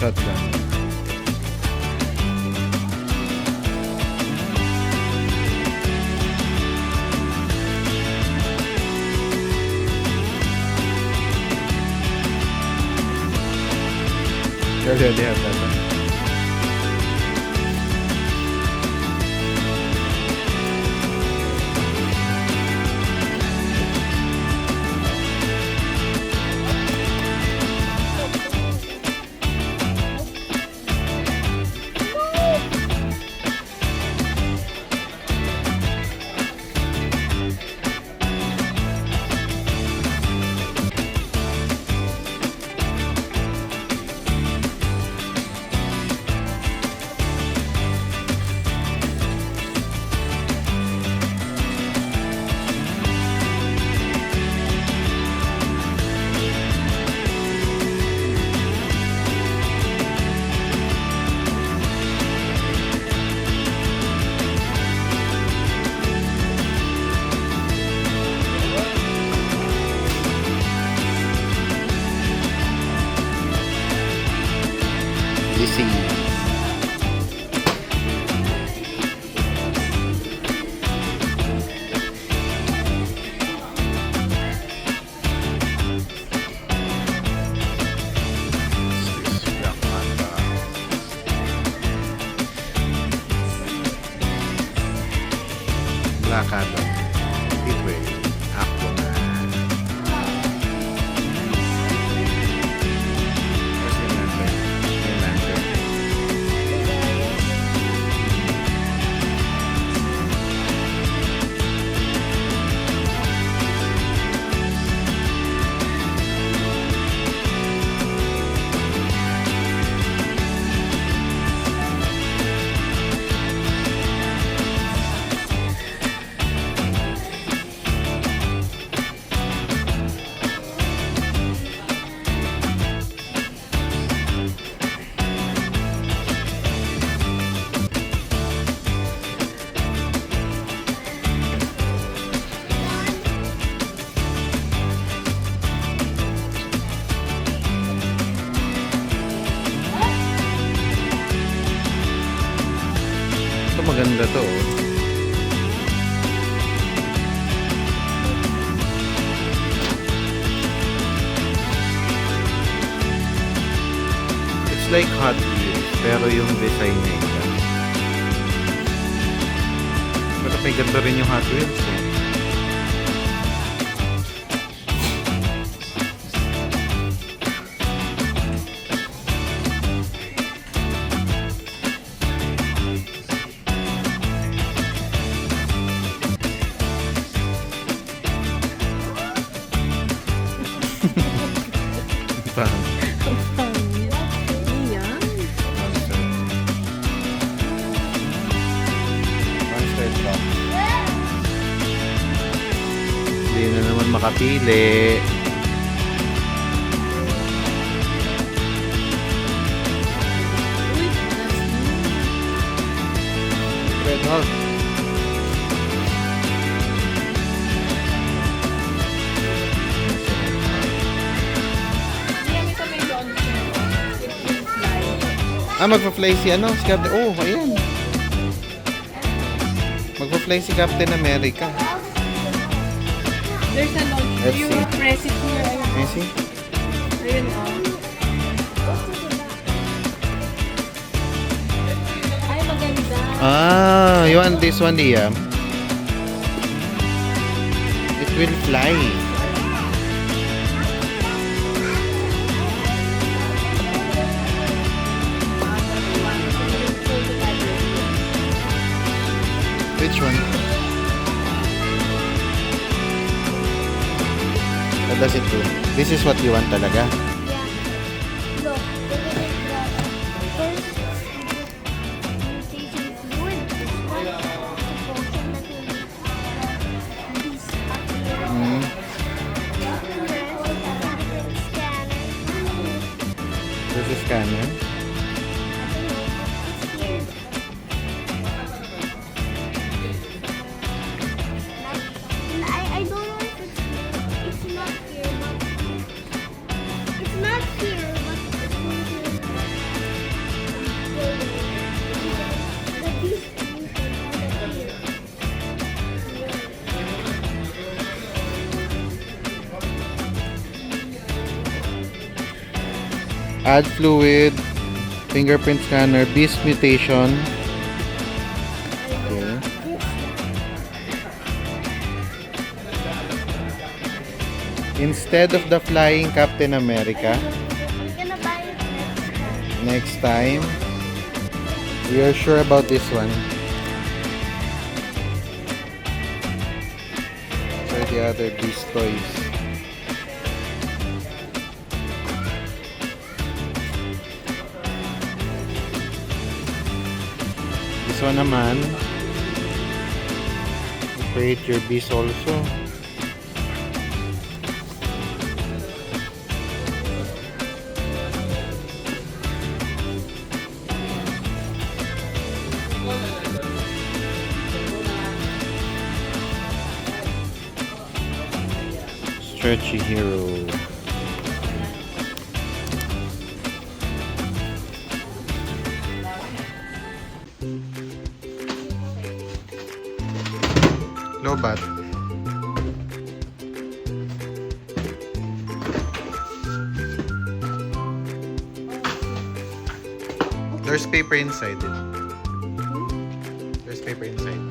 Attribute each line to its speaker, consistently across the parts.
Speaker 1: Shotgun. Yeah, they have that one. Gising. Lakad. Gateway. Ako na. Where's your lantern? Your lantern. Ito maganda to. Oh. It's like Hot Wheels, pero yung design niya iba. Pero may ganda rin yung Hot Wheels eh. Parang hindi na naman makapili. Red Hawk. Magpa-fly si ano? Si Captain... Oh, ayan. Magpa-fly si Captain America.
Speaker 2: There's a launch.
Speaker 1: Let's
Speaker 2: You
Speaker 1: see.
Speaker 2: press it here.
Speaker 1: I see.
Speaker 2: Ayun, Ay, maganda.
Speaker 1: You want this one, Liam? It will fly. Which one? What does it do? This is what you want talaga.
Speaker 3: Look, mutation fluid. What is the potion that will these appear?
Speaker 1: Hmm. This is scanner.
Speaker 3: I don't know if it's not here, but it's not here, but it's going to the distribution over here.
Speaker 1: Add fluid, fingerprint scanner, beast mutation. Okay. Instead of the flying Captain America,
Speaker 3: I'm gonna buy it
Speaker 1: next time, we are sure about this one. Try the other beast toys. This one naman, create your beast also. Stretchy hero. Lobat. There's paper inside it. There's paper inside.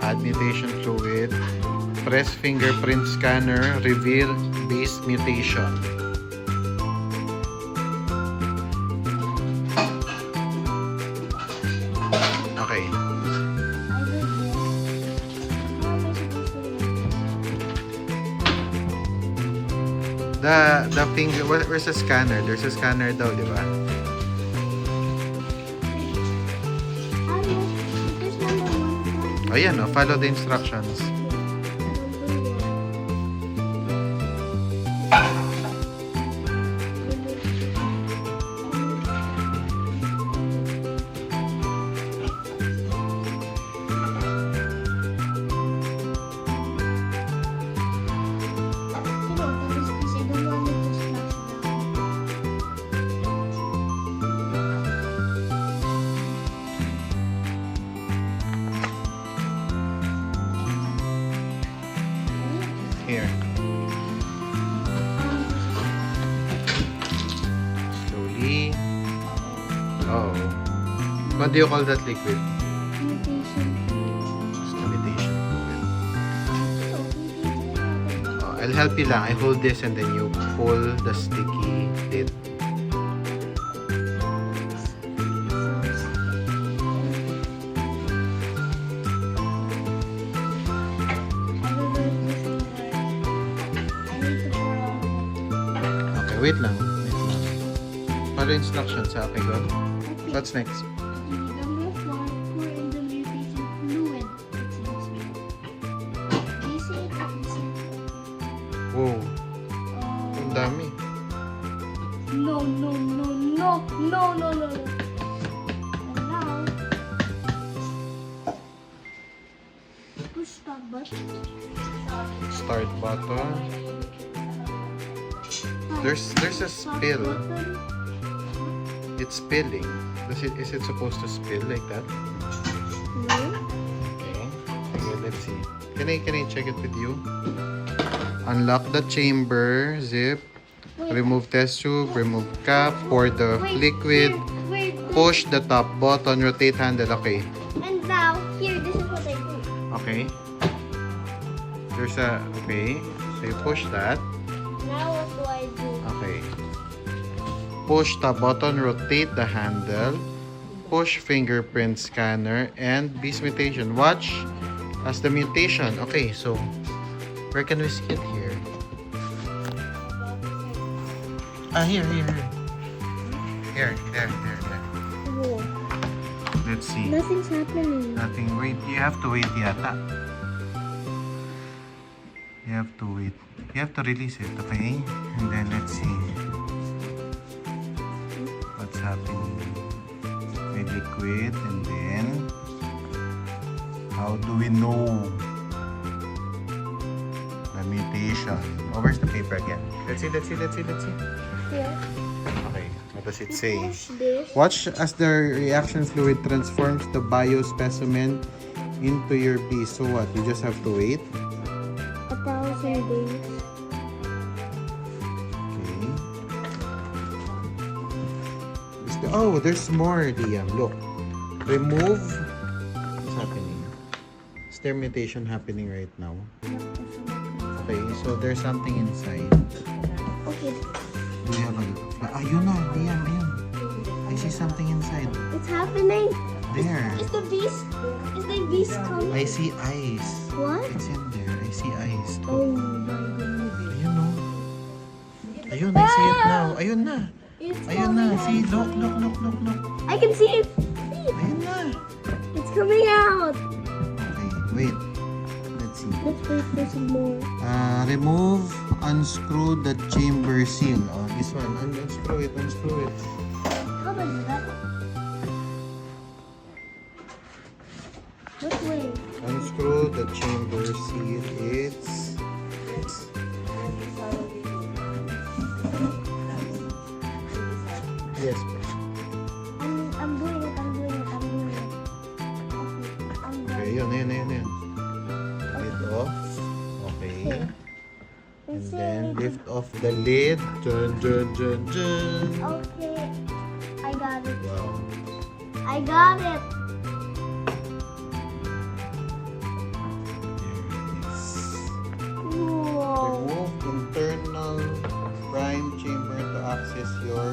Speaker 1: Add mutation fluid. Press fingerprint scanner. Reveal beast mutation. Okay. The finger, where's the scanner? There's a scanner daw, di ba? Ayan, oh, follow the instructions. Here. Slowly. Oh. What do you call that liquid? It's imitation fluid. Oh, I'll help you lang. I hold this and then you pull the sticky lid. Okay, wait lang. Wait lang. Follow instructions, ha? Okay, go. What's next?
Speaker 3: Number 4, pour in the mutation fluid. It's this way. Do you see it?
Speaker 1: Wow. Ang dami.
Speaker 3: No. And now, push the button.
Speaker 1: Start button. There's a spill.
Speaker 3: Button.
Speaker 1: It's spilling. Is it supposed to spill like that?
Speaker 3: No.
Speaker 1: Okay. Okay, let's see. Can I check it with you? Unlock the chamber, zip, remove test tube, remove cap, pour the liquid,
Speaker 3: Wait.
Speaker 1: push the top button, rotate handle. Okay.
Speaker 3: And now, here, this is what I do.
Speaker 1: Okay. Okay. So you push that.
Speaker 3: Now what do I do?
Speaker 1: Okay. Push the button, rotate the handle, push fingerprint scanner, and beast mutation. Watch as the mutation. Okay, so where can we see it here? Here. Here, there.
Speaker 3: Whoa.
Speaker 1: Let's see.
Speaker 3: Nothing's happening.
Speaker 1: Nothing. Wait, you have to wait yata. You have to wait. You have to release it, okay? And then let's see what's happening. With liquid, and then how do we know the mutation? Oh, where's the paper again? Let's see.
Speaker 3: Here.
Speaker 1: Okay, what does it say?
Speaker 3: Push this.
Speaker 1: Watch as the reaction fluid transforms the biospecimen into your beast. So what? You just have to wait?
Speaker 3: 1,000 days.
Speaker 1: Okay. Oh, there's more, Liam. Look. Remove. What's happening? Is there mutation happening right now? Okay, so there's something inside.
Speaker 3: Okay,
Speaker 1: Do you have a... Ayun na, Liam, ayun. I see something inside.
Speaker 3: it's happening.
Speaker 1: There.
Speaker 3: Is the beast? Is the beast coming?
Speaker 1: I see eyes.
Speaker 3: What?
Speaker 1: It's in there. I see eyes.
Speaker 3: Oh my goodness.
Speaker 1: Ayun, no? Ayun, I see it now. Ayun na.
Speaker 3: It's
Speaker 1: Ayun na.
Speaker 3: coming
Speaker 1: See,
Speaker 3: out.
Speaker 1: look.
Speaker 3: I can see it.
Speaker 1: Ayun na.
Speaker 3: It's coming out.
Speaker 1: Okay, wait. Let's see.
Speaker 3: Let's wait for some more.
Speaker 1: Remove, unscrew the chamber seal. Oh, this one. Unscrew it.
Speaker 3: How do I do that? What way?
Speaker 1: Unscrew the chamber seal. It's... Yes.
Speaker 3: I'm doing it.
Speaker 1: Okay, yun. Lid off. Okay.
Speaker 3: Here.
Speaker 1: And
Speaker 3: It's
Speaker 1: then
Speaker 3: saying-
Speaker 1: lift off the lid. Dun.
Speaker 3: Okay. I got it.
Speaker 1: Wow.
Speaker 3: I got it.
Speaker 1: There it is.
Speaker 3: Whoa.
Speaker 1: Remove internal prime chamber to access your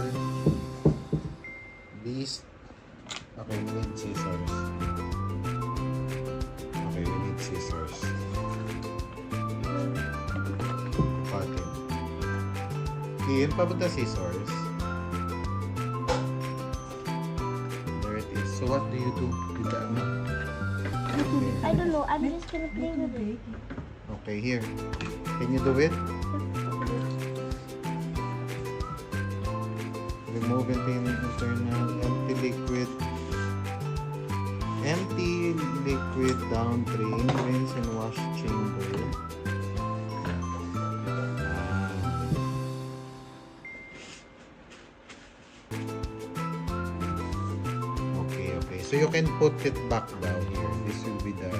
Speaker 1: beast. Okay, we need scissors. Button. Ian, papunta scissors. There it is. So what do you do with the ano?
Speaker 3: I don't know. I'm just gonna play with it.
Speaker 1: Okay, here. Can you do it? Remove internal empty liquid. Empty liquid down drain, rinse and wash chamber. Okay. So you can put it back down here. This will be the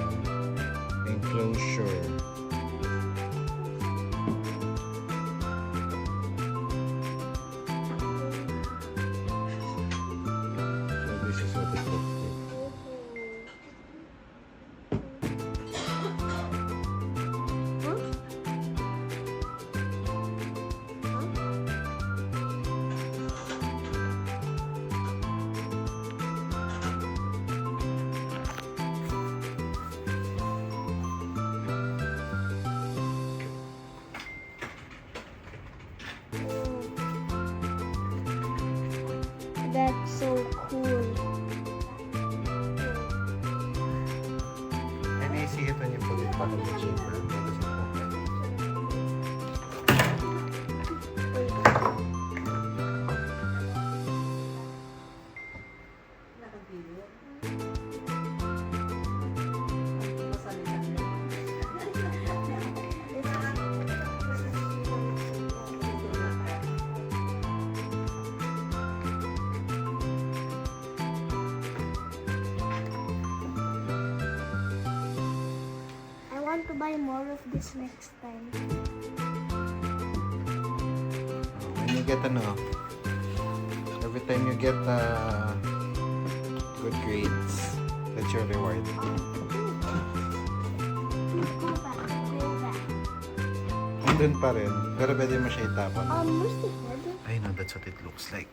Speaker 1: enclosure.
Speaker 3: That's so cool.
Speaker 1: And you see it when you put it back in the chamber. How does it look like?
Speaker 3: I want to buy more of this next time.
Speaker 1: When you get every time you get good grades, that's your reward.
Speaker 3: Go back. Go back.
Speaker 1: Andun pa rin, pero pwede mo siya itapon.
Speaker 3: Where's the head?
Speaker 1: I know, that's what it looks like.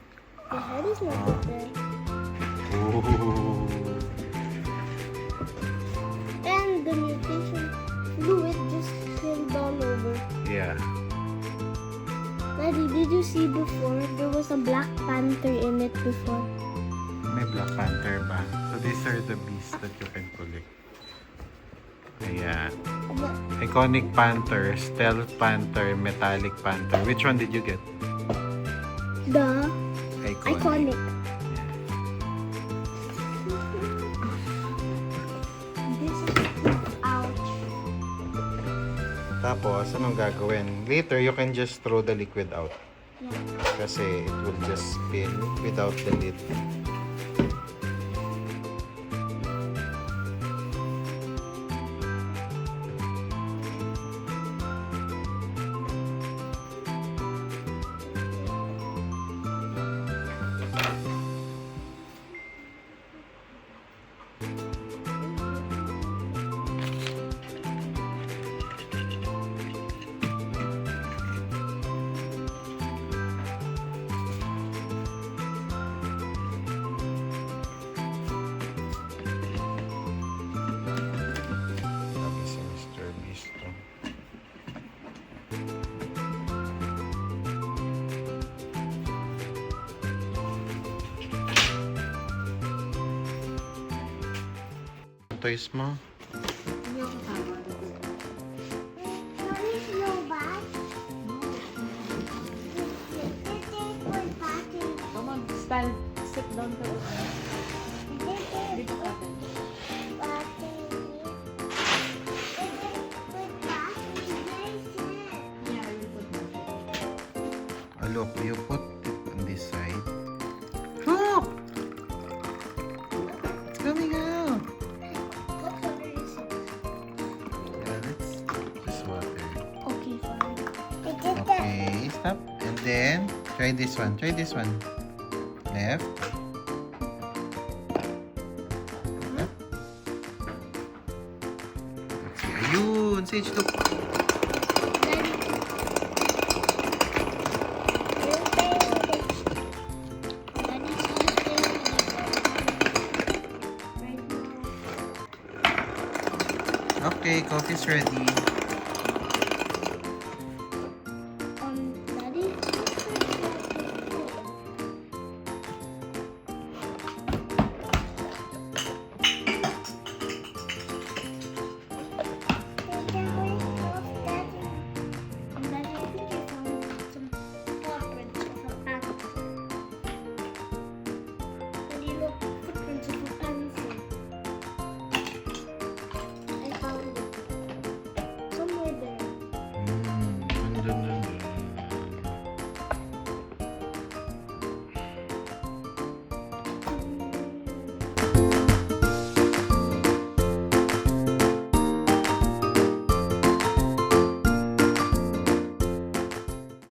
Speaker 3: The head is not there.
Speaker 1: Ooh.
Speaker 3: And the mutation fluid just spilled all over.
Speaker 1: Yeah.
Speaker 3: Daddy, did you see before? There was a Black Panther in it before.
Speaker 1: May Black Panther ba? So these are the beasts that you can collect. Ayan. Iconic Panther, Stealth Panther, Metallic Panther. Which one did you get?
Speaker 3: The
Speaker 1: Iconic.
Speaker 3: iconic. This is ouch.
Speaker 1: Tapos, anong gagawin? Later, you can just throw the liquid out.
Speaker 3: Yeah.
Speaker 1: Kasi it will just spill without the lid. Sabi si Mr. Beast to. Toys mo?
Speaker 2: Come on, stand. Sit down ka. Dito ka. Yeah, I will put that.
Speaker 1: Oh, look, you put it on this side. Look! It's coming out! Yeah, let's just water.
Speaker 3: Okay, fine.
Speaker 1: Okay, stop. And then, try this one. Try this one. Left. Left. Let's see. Ayun! Sage, look. Okay, coffee's ready.